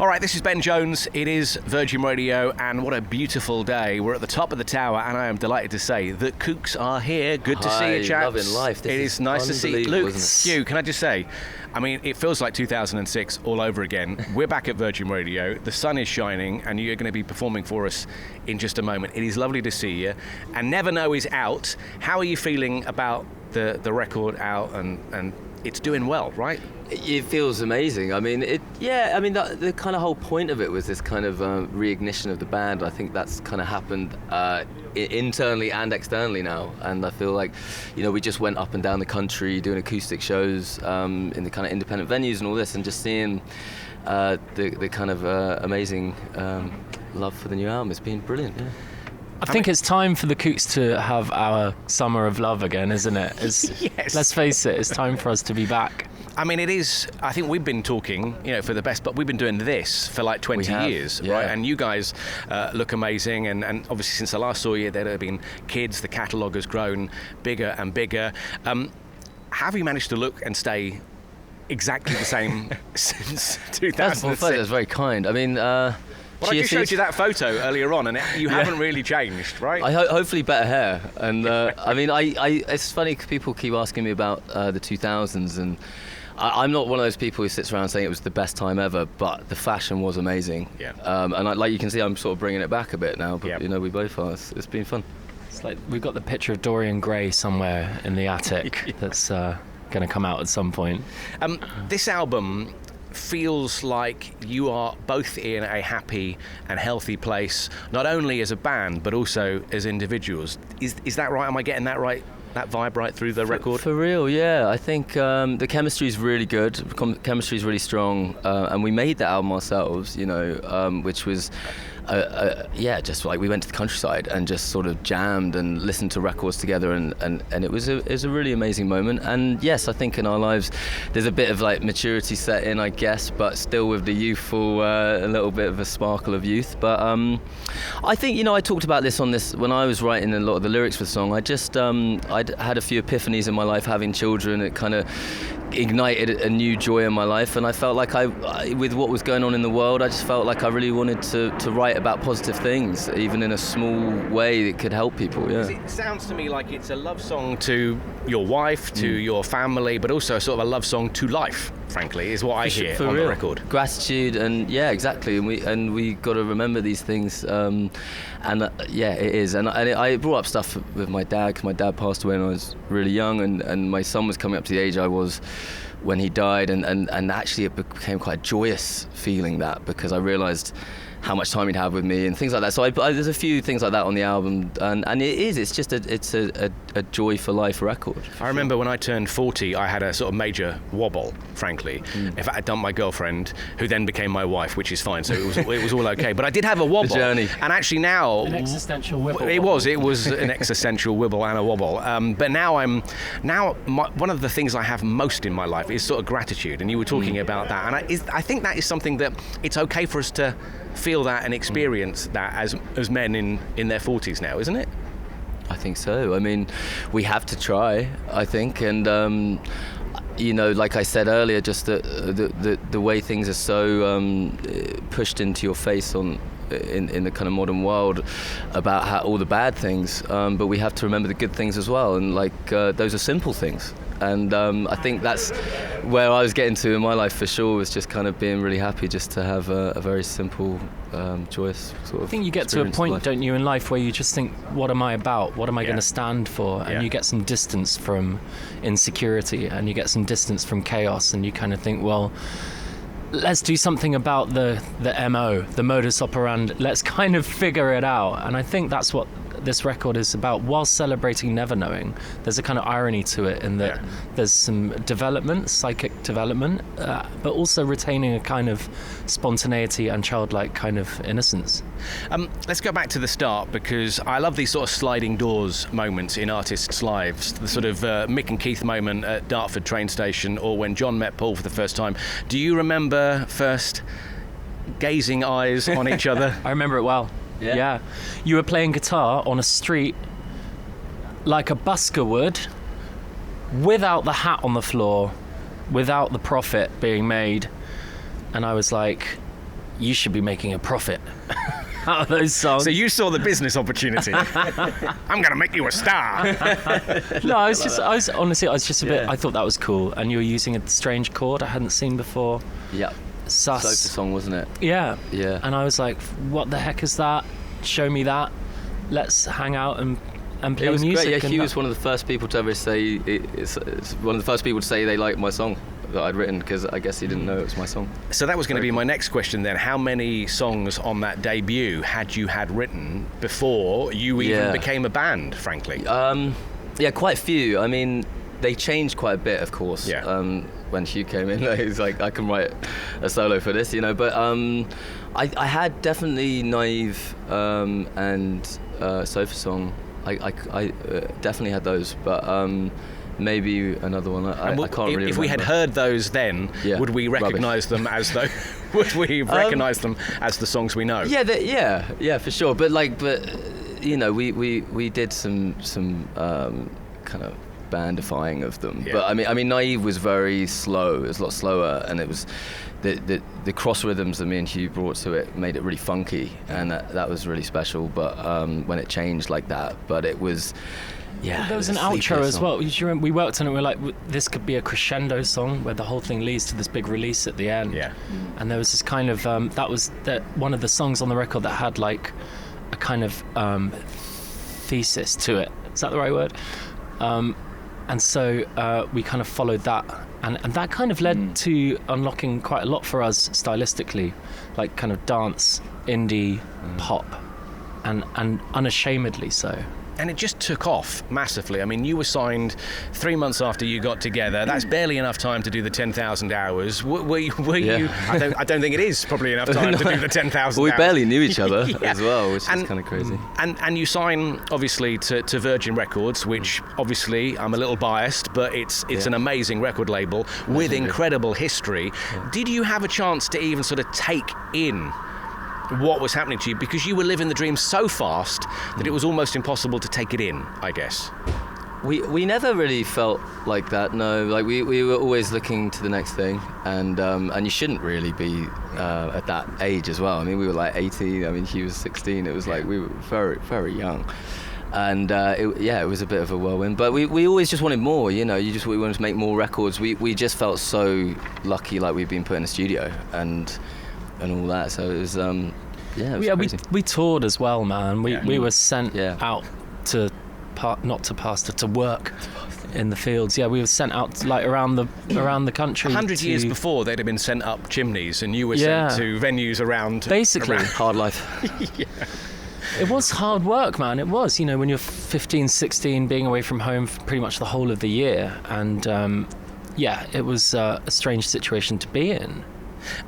All right, this is Ben Jones. It is Virgin Radio, and what a beautiful day. We're at the top of the tower, and I am delighted to say that Kooks are here. Good to see you, chaps. Loving life. It is nice to see you. Luke, Hugh, can I just say, I mean, it feels like 2006 all over again. We're back at Virgin Radio. The sun is shining, and you're going to be performing for us in just a moment. It is lovely to see you. And Never Know is out. How are you feeling about the record out and it's doing well, right? It feels amazing. I mean, the kind of whole point of it was this kind of reignition of the band. I think that's kind of happened internally and externally now. And I feel like, we just went up and down the country doing acoustic shows in the kind of independent venues and all this, and just seeing the kind of amazing love for the new album. It's been brilliant, yeah. I think it's time for the Kooks to have our summer of love again, isn't it? Yes. Let's face it, it's time for us to be back. I mean, it is. I think we've been talking, for the best, but we've been doing this for like 20 years, yeah. right? And you guys look amazing, and obviously since I last saw you, there have been kids. The catalogue has grown bigger and bigger. Have you managed to look and stay exactly the same since 2006? That's very kind. I mean. Well, I just showed you that photo earlier on, and you haven't really changed, right? Hopefully better hair. And I mean, it's funny because people keep asking me about the 2000s, and I'm not one of those people who sits around saying it was the best time ever, but the fashion was amazing. Yeah. And like you can see, I'm sort of bringing it back a bit now, but we both are. It's been fun. It's like we've got the picture of Dorian Gray somewhere in the attic that's going to come out at some point. This album feels like you are both in a happy and healthy place, not only as a band but also as individuals. Is that right? Am I getting that right? That vibe right through the record? For real, yeah. I think the chemistry is really good. Chemistry is really strong, and we made that album ourselves. Which was. Just like we went to the countryside and just sort of jammed and listened to records together, and it was a really amazing moment. And yes, I think in our lives there's a bit of like maturity set in, I guess, but still with the youthful, a little bit of a sparkle of youth. But I think I talked about this when I was writing a lot of the lyrics for the song. I just I'd had a few epiphanies in my life having children. It kind of ignited a new joy in my life, and I felt like I with what was going on in the world, I just felt like I really wanted to write about positive things, even in a small way that could help people. Yeah. It sounds to me like it's a love song to your wife, to your family, but also sort of a love song to life, frankly, is what I hear on the record. Gratitude, and yeah, exactly, and we got to remember these things, it is. And I brought up stuff with my dad, because my dad passed away when I was really young, and my son was coming up to the age I was when he died, and actually it became quite a joyous feeling, that, because I realised how much time he'd have with me and things like that. So there's a few things like that on the album, and it's just a joy for life record. I remember when I turned 40, I had a sort of major wobble, frankly. In fact, I'd dumped my girlfriend, who then became my wife, which is fine, so it was all okay. But I did have a wobble. The journey. And actually now... An existential wibble. It was an existential wibble and a wobble. But now one of the things I have most in my life is sort of gratitude, and you were talking about that. And I think that is something that it's okay for us to feel that and experience that as men in their 40s now, isn't it? I think so. I mean, we have to try, I think, and like I said earlier, just the way things are so pushed into your face in the kind of modern world about how all the bad things, but we have to remember the good things as well, and those are simple things. And I think that's where I was getting to in my life for sure, was just kind of being really happy just to have a very simple, joyous sort of. I think you get to a point, don't you, in life where you just think, what am I about? What am I going to stand for? And you get some distance from insecurity, and you get some distance from chaos, and you kind of think, well, let's do something about the MO, the modus operandi. Let's kind of figure it out. And I think that's what this record is about. While celebrating never knowing, there's a kind of irony to it in that there's some development, psychic development, but also retaining a kind of spontaneity and childlike kind of innocence. Let's go back to the start, because I love these sort of sliding doors moments in artists' lives. The sort of Mick and Keith moment at Dartford train station, or when John met Paul for the first time. Do you remember first gazing eyes on each other? I remember it well. Yeah. You were playing guitar on a street like a busker would, without the hat on the floor, without the profit being made. And I was like, you should be making a profit out of those songs. So you saw the business opportunity. I'm going to make you a star. No, I was honestly, I was just a bit, I thought that was cool. And you were using a strange chord I hadn't seen before. Yeah. Sus. Sofa song, wasn't it? Yeah. Yeah. And I was like, what the heck is that? Show me that. Let's hang out and play it was music. Great. Yeah, Hugh was one of the first people to ever say, it's one of the first people to say they liked my song that I'd written, because I guess he didn't know it was my song. So that was going to be my next question then. How many songs on that debut had you had written before you even became a band, frankly? Yeah, quite a few. I mean, they changed quite a bit, of course. Yeah. When Hugh came in, he was like, I can write a solo for this, you know. But I had definitely Naive and Sofa Song. I definitely had those, but maybe another one. I can't really remember. If we had heard those then, would we recognise them as though? Would we recognise them as the songs we know? Yeah, for sure. But you know, we did some kind of bandifying of them. Yeah. But I mean, Naive was very slow. It was a lot slower, and it was the cross rhythms that me and Hugh brought to it made it really funky, and that was really special. But when it changed like that, but it was. Yeah, there was an outro as well. We worked on it. We were like, this could be a crescendo song where the whole thing leads to this big release at the end. Yeah. And there was this kind of that was one of the songs on the record that had like a kind of thesis to it. Is that the right word? And so we kind of followed that, and that kind of led to unlocking quite a lot for us stylistically, like kind of dance, indie, pop, and unashamedly so. And it just took off massively. I mean, you were signed 3 months after you got together. That's barely enough time to do the 10,000 hours. Were you? I don't think it is probably enough time to do the 10,000 hours. We barely knew each other as well, which is kind of crazy. And you sign, obviously, to Virgin Records, which, obviously, I'm a little biased, but it's an amazing record label with incredible history. Yeah. Did you have a chance to even sort of take in what was happening to you, because you were living the dream so fast that it was almost impossible to take it in, I guess? We never really felt like that, no. Like we were always looking to the next thing, and you shouldn't really be at that age as well. I mean, we were like 18. I mean, he was 16. It was like we were very, very young, and it was a bit of a whirlwind. But we always just wanted more, you know. We wanted to make more records. We just felt so lucky, like we'd been put in a studio and all that. So it was it was crazy. We toured as well, man. We were sent out to to work in the fields. Yeah, we were sent out like around the country. 100 years before, they'd have been sent up chimneys, and you were sent to venues around. Basically, hard life. Yeah. It was hard work, man. It was, you know, when you're 15, 16, being away from home for pretty much the whole of the year, and it was a strange situation to be in.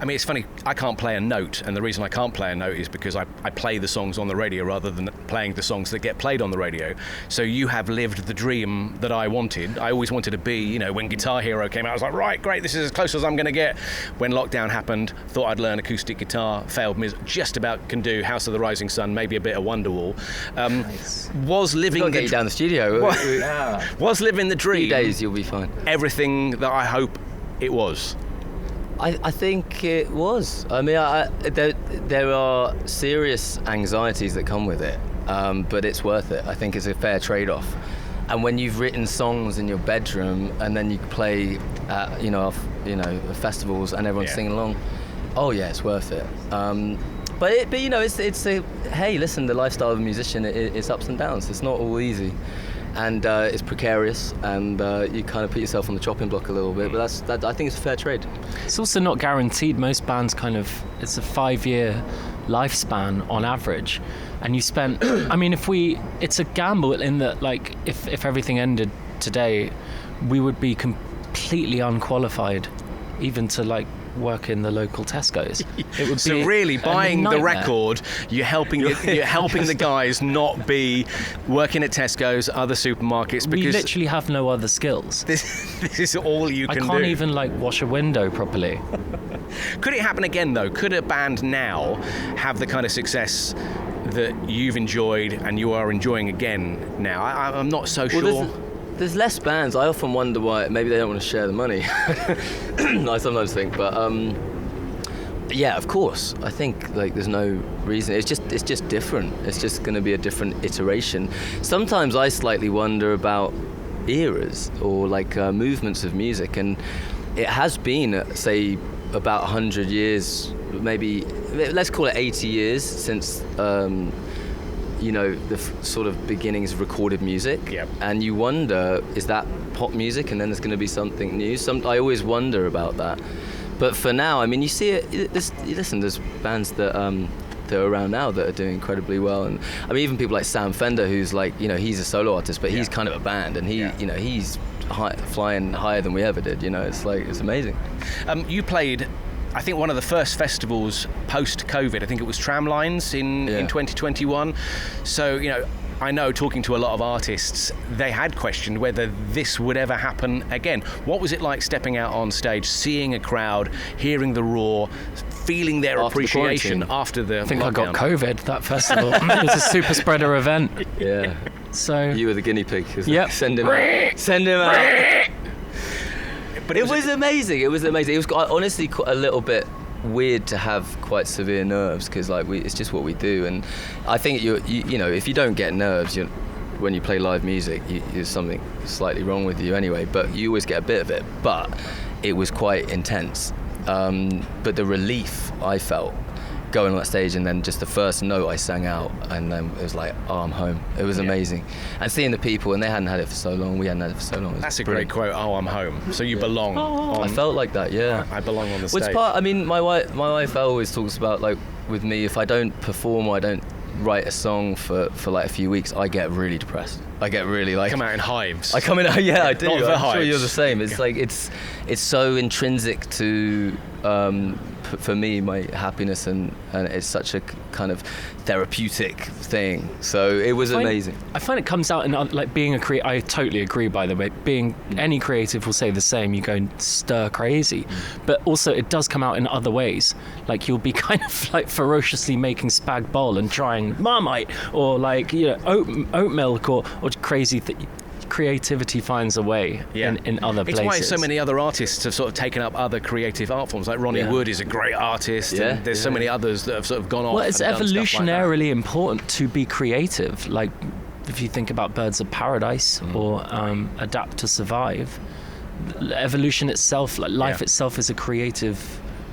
I mean, it's funny, I can't play a note, and the reason I can't play a note is because I play the songs on the radio rather than playing the songs that get played on the radio. So you have lived the dream that I wanted. I always wanted to be, you know, when Guitar Hero came out, I was like, right, great, this is as close as I'm going to get. When lockdown happened, thought I'd learn acoustic guitar, failed, just about can do House of the Rising Sun, maybe a bit of Wonderwall. Nice. Was living the... get you down the studio. Was living the dream. 2 days, you'll be fine. Everything that I hope it was. I think it was. I mean, there are serious anxieties that come with it, but it's worth it. I think it's a fair trade-off. And when you've written songs in your bedroom and then you play at, festivals and everyone's singing along, it's worth it. But you know, it's a hey, listen, the lifestyle of a musician, it's ups and downs. It's not all easy. And it's precarious, and you kind of put yourself on the chopping block a little bit, but I think it's a fair trade. It's also not guaranteed. Most bands it's a 5-year lifespan on average, and you spent, I mean, it's a gamble in that, like, if everything ended today, we would be completely unqualified even to, like, work in the local Tesco's. It would so be really buying the record, you're helping the guys not be working at Tesco's, other supermarkets, because we literally have no other skills. This is all you can do. I can't even like wash a window properly. Could it happen again though? Could a band now have the kind of success that you've enjoyed and you are enjoying again now? I'm not so sure. There's less bands. I often wonder why. Maybe they don't want to share the money. I sometimes think, but Yeah, of course. I think like there's no reason. It's just different. It's just going to be a different iteration. Sometimes I slightly wonder about eras or like movements of music, and it has been, say, about 100 years, maybe let's call it 80 years since the sort of beginnings of recorded music. Yep. And you wonder, is that pop music, and then there's going to be something new? I always wonder about that. But for now, I mean, you see it. Listen, there's bands that are around now that are doing incredibly well, and I mean, even people like Sam Fender, who's like, he's a solo artist, but he's kind of a band, and he's flying higher than we ever did. It's amazing. You played, I think, one of the first festivals post-COVID. I think it was Tramlines in 2021. So, I know, talking to a lot of artists, they had questioned whether this would ever happen again. What was it like stepping out on stage, seeing a crowd, hearing the roar, feeling their appreciation after the I think lockdown? I got COVID that festival. It was a super spreader event. Yeah. So you were the guinea pig. Yep. Send him out. But it was amazing. It was honestly quite a little bit weird to have quite severe nerves, because it's just what we do, and I think you if you don't get nerves, when you play live music, there's something slightly wrong with you anyway, but you always get a bit of it. But it was quite intense, but the relief I felt going on that stage, and then just the first note I sang out, and then it was like, oh, I'm home. It was amazing. And seeing the people, and they hadn't had it for so long, we hadn't had it for so long. That's a great quote, oh, I'm home. So you belong. I felt like that, yeah. I belong on the stage. Which part, I mean, my wife always talks about, like, with me, if I don't perform or I don't write a song for like a few weeks, I get really depressed. I get really like... Come out in hives. I come in, yeah, I do. Not the I'm hives. sure you're the same. It's like, it's so intrinsic to... for me, my happiness, and it's such a kind of therapeutic thing. So it was amazing. I find it comes out in like being a creative. I totally agree, by the way. Being any creative will say the same. You go and stir crazy, but also it does come out in other ways. Like you'll be kind of like ferociously making spag bol and trying Marmite, or like oat milk, or crazy creativity finds a way in other places. It's why so many other artists have sort of taken up other creative art forms. Like Ronnie Wood is a great artist, and there's so many others that have sort of gone off. Well, it's evolutionarily important to be creative. Like if you think about Birds of Paradise or Adapt to Survive, evolution itself, like life itself, is a creative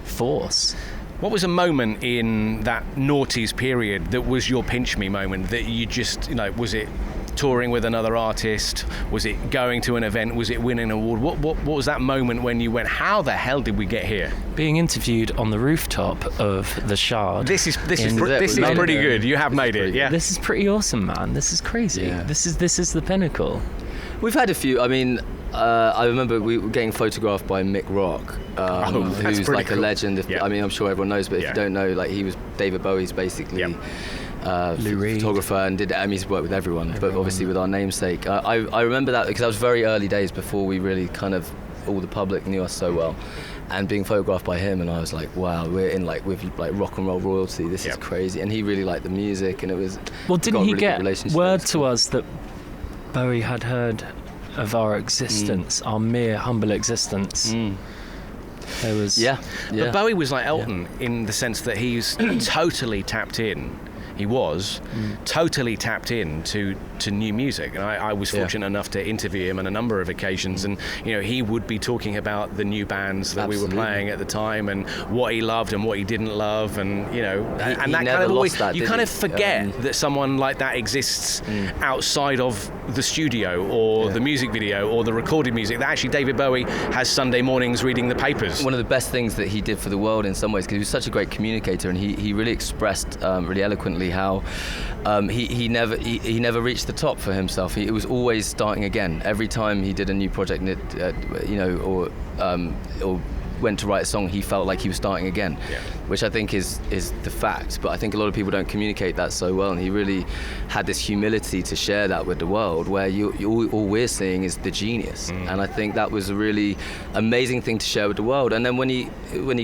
force. What was a moment in that noughties period that was your pinch me moment, that you just, was it touring with another artist? Was it going to an event? Was it winning an award? What was that moment when you went, how the hell did we get here? Being interviewed on the rooftop of the Shard. This is pretty good. You have made it. Yeah. This is pretty awesome, man. This is crazy. Yeah. This is the pinnacle. We've had a few. I mean, I remember we were getting photographed by Mick Rock, who's like cool. A legend. I mean, I'm sure everyone knows, but if you don't know, like he was David Bowie's basically. Photographer, and he's worked with everyone, but obviously with our namesake. I remember that because that was very early days before we really kind of, all the public knew us so well, and being photographed by him, and I was like, wow, we're in like with like rock and roll royalty. This is crazy. And he really liked the music, and it was. Well, didn't he get word to us that Bowie had heard of our existence, our mere humble existence? There was But Bowie was like Elton in the sense that he's totally tapped in. He was totally tapped in to new music, and I was fortunate enough to interview him on a number of occasions, and he would be talking about the new bands that we were playing at the time, and what he loved and what he didn't love, and and that kind of always you kind of forget that someone like that exists outside of the studio or the music video or the recorded music. That actually David Bowie has Sunday mornings reading the papers. One of the best things that he did for the world in some ways, because he was such a great communicator, and he really expressed really eloquently how he never reached the top for himself. It was always starting again every time he did a new project, or went to write a song. He felt like he was starting again, which I think is the fact. But I think a lot of people don't communicate that so well, and he really had this humility to share that with the world, where all we're seeing is the genius. And I think that was a really amazing thing to share with the world. And then when he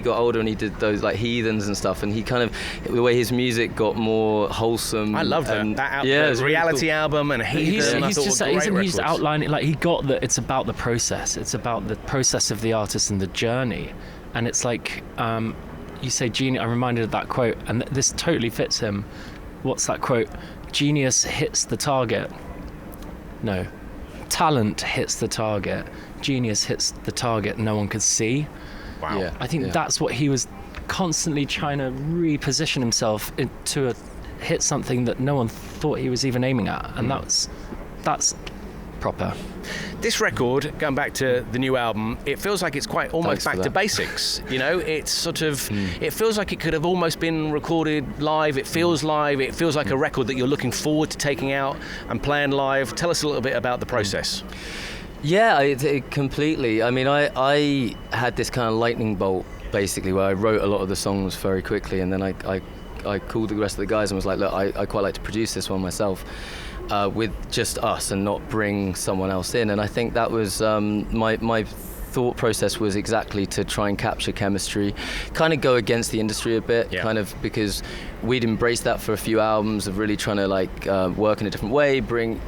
got older and he did those like Heathens and stuff, and he kind of, the way his music got more wholesome. I love that reality album and Heathen. He's outlining, like, he got that it's about the process. It's about the process of the artist and the journey. And it's like you say genius, I'm reminded of that quote, and this totally fits him. What's that quote? Genius hits the target. No. Talent hits the target. Genius hits the target no one could see. Wow. Yeah. I think that's what he was constantly trying to reposition himself to hit something that no one thought he was even aiming at, and that's proper. This record, going back to the new album, it feels like it's quite almost back to basics. You know, it's sort of, it feels like it could have almost been recorded live. It feels live. It feels like a record that you're looking forward to taking out and playing live. Tell us a little bit about the process. Yeah, it completely. I mean, I had this kind of lightning bolt, basically, where I wrote a lot of the songs very quickly, and then I called the rest of the guys and was like, look, I quite like to produce this one myself. With just us and not bring someone else in, and I think that was my thought process was exactly to try and capture chemistry, kind of go against the industry a bit, kind of, because we'd embraced that for a few albums of really trying to work in a different way, bring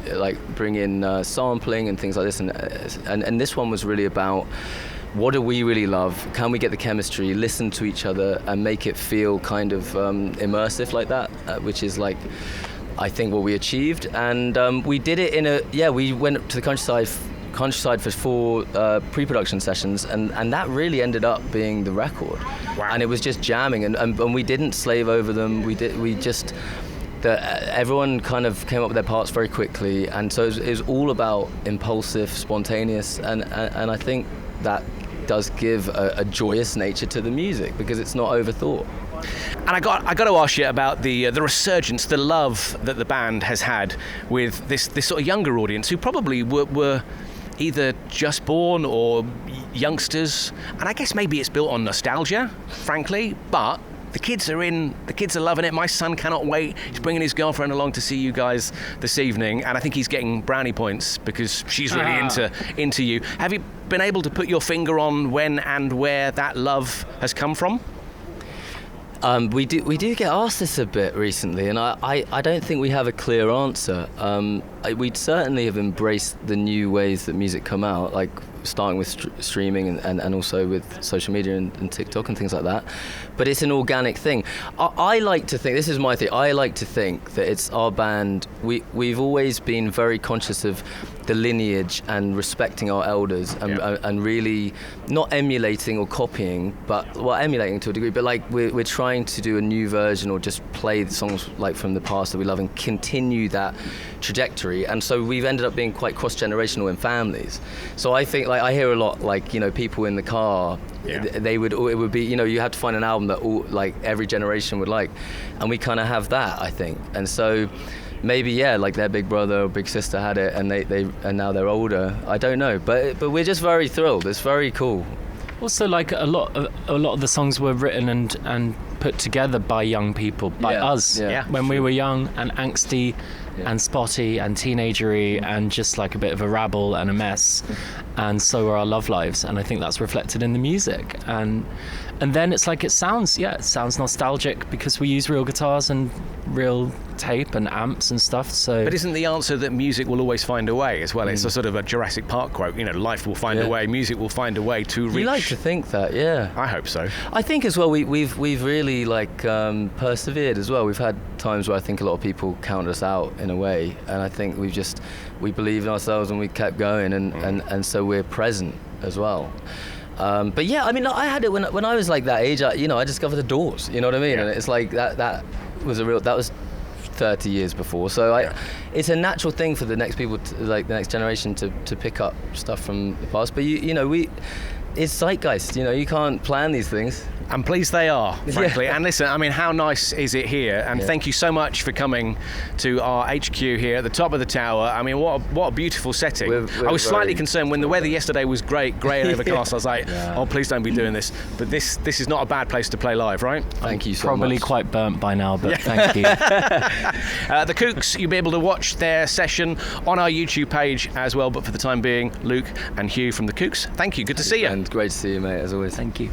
in sampling and things like this, and this one was really about what do we really love, can we get the chemistry, listen to each other and make it feel kind of immersive like that, which is like I think what we achieved, and we did it we went to the countryside for 4 pre-production sessions, and that really ended up being the record. Wow. And it was just jamming, and we didn't slave over them. Everyone kind of came up with their parts very quickly, and so it was all about impulsive, spontaneous, and I think that does give a joyous nature to the music because it's not overthought. And I got to ask you about the resurgence, the love that the band has had with this sort of younger audience who probably were either just born or youngsters, and I guess maybe it's built on nostalgia, frankly, but the kids are loving it. My son cannot wait. He's bringing his girlfriend along to see you guys this evening, and I think he's getting brownie points because she's really into you. Have you been able to put your finger on when and where that love has come from? We do get asked this a bit recently, and I don't think we have a clear answer. We'd certainly have embraced the new ways that music come out, like starting with streaming and also with social media and TikTok and things like that. But it's an organic thing. I like to think, this is my thing, I like to think that it's our band. We've always been very conscious of the lineage and respecting our elders and really not emulating or copying, but emulating to a degree, but like we're trying to do a new version or just play the songs like from the past that we love and continue that trajectory. And so we've ended up being quite cross-generational in families. So I think, like, I hear a lot, like, you know, people in the car, it would be, you know, you have to find an album that all, like, every generation would like, and we kind of have that, I think. And so maybe like their big brother or big sister had it, and they and now they're older. I don't know, but we're just very thrilled. It's very cool. Also, like a lot of the songs were written and put together by young people, by us, when we were young and angsty and spotty and teenagery and just like a bit of a rabble and a mess, and so are our love lives, and I think that's reflected in the music. And then it's like it sounds nostalgic because we use real guitars and real tape and amps and stuff. So, but isn't the answer that music will always find a way as well? It's a sort of a Jurassic Park quote. You know, life will find a way, music will find a way to reach. You like to think that, yeah. I hope so. I think as well we've really persevered as well. We've had times where I think a lot of people counted us out in a way, and I think we believe in ourselves and we kept going, and so we're present as well. But yeah, I mean, I had it when I was like that age. I discovered the Doors. You know what I mean? Yeah. And it's like that was 30 years before. So it's a natural thing for the next people, the next generation, to pick up stuff from the past. But it's zeitgeist. You know, you can't plan these things. And pleased they are, frankly. And listen, I mean, how nice is it here? And thank you so much for coming to our HQ here at the top of the tower. I mean, what a beautiful setting. I was slightly concerned when the weather yesterday was great, grey and overcast. I was like, oh, please don't be doing this. But this is not a bad place to play live, right? Thank you so much. Probably quite burnt by now, but thank you. The Kooks, you'll be able to watch their session on our YouTube page as well. But for the time being, Luke and Hugh from the Kooks, thank you. Good to see you. And great to see you, mate, as always. Thank you.